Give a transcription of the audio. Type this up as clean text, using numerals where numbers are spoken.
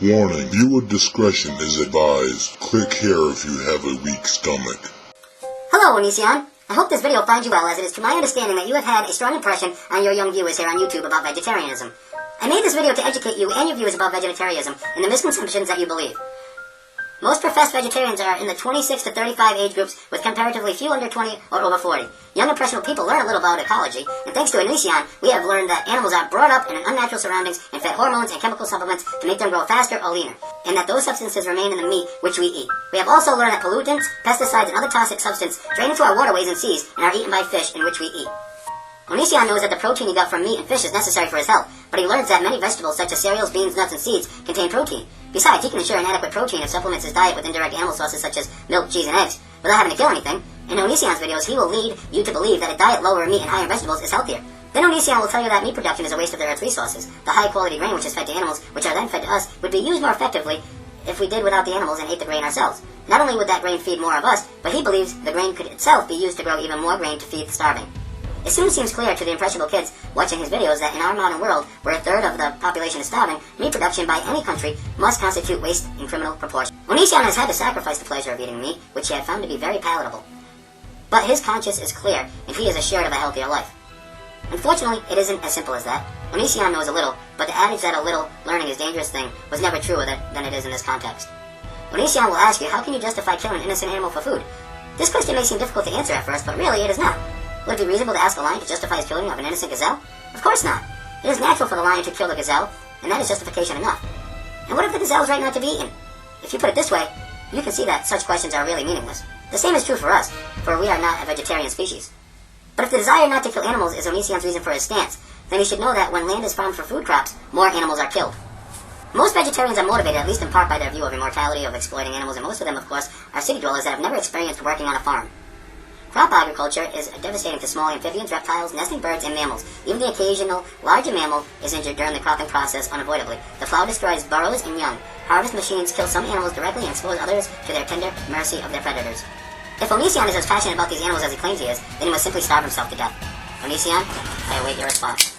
Warning, viewer discretion is advised. Click here if you have a weak stomach. Hello, Onision. I hope this video finds you well, as it is to my understanding that you have had a strong impression on your young viewers here on YouTube about vegetarianism. I made this video to educate you and your viewers about vegetarianism and the misconceptions that you believe. Most professed vegetarians are in the 26 to 35 age groups, with comparatively few under 20 or over 40. Young impressionable people learn a little about ecology, and thanks to Onision, we have learned that animals are brought up in unnatural surroundings and fed hormones and chemical supplements to make them grow faster or leaner, and that those substances remain in the meat which we eat. We have also learned that pollutants, pesticides, and other toxic substances drain into our waterways and seas and are eaten by fish in which we eat. Onision knows that the protein he got from meat and fish is necessary for his health, but he learns that many vegetables such as cereals, beans, nuts, and seeds contain protein. Besides, he can ensure an adequate protein if supplements his diet with indirect animal sources such as milk, cheese, and eggs, without having to kill anything. In Onision's videos, he will lead you to believe that a diet lower in meat and higher in vegetables is healthier. Then Onision will tell you that meat production is a waste of the earth's resources. The high-quality grain which is fed to animals, which are then fed to us, would be used more effectively if we did without the animals and ate the grain ourselves. Not only would that grain feed more of us, but he believes the grain could itself be used to grow even more grain to feed the starving. It soon seems clear to the impressionable kids watching his videos that in our modern world, where a third of the population is starving, meat production by any country must constitute waste in criminal proportion. Onision has had to sacrifice the pleasure of eating meat, which he had found to be very palatable. But his conscience is clear, and he is assured of a healthier life. Unfortunately, it isn't as simple as that. Onision knows a little, but the adage that a little learning is a dangerous thing was never truer than it is in this context. Onision will ask you, how can you justify killing an innocent animal for food? This question may seem difficult to answer at first, but really it is not. Would it be reasonable to ask a lion to justify his killing of an innocent gazelle? Of course not. It is natural for the lion to kill the gazelle, and that is justification enough. And what if the gazelle is right not to be eaten? If you put it this way, you can see that such questions are really meaningless. The same is true for us, for we are not a vegetarian species. But if the desire not to kill animals is Onision's reason for his stance, then he should know that when land is farmed for food crops, more animals are killed. Most vegetarians are motivated, at least in part, by their view of immortality, of exploiting animals, and most of them, of course, are city dwellers that have never experienced working on a farm. Crop agriculture is devastating to small amphibians, reptiles, nesting birds, and mammals. Even the occasional larger mammal is injured during the cropping process unavoidably. The plow destroys burrows and young. Harvest machines kill some animals directly and expose others to their tender mercy of their predators. If Onision is as passionate about these animals as he claims he is, then he must simply starve himself to death. Onision, I await your response.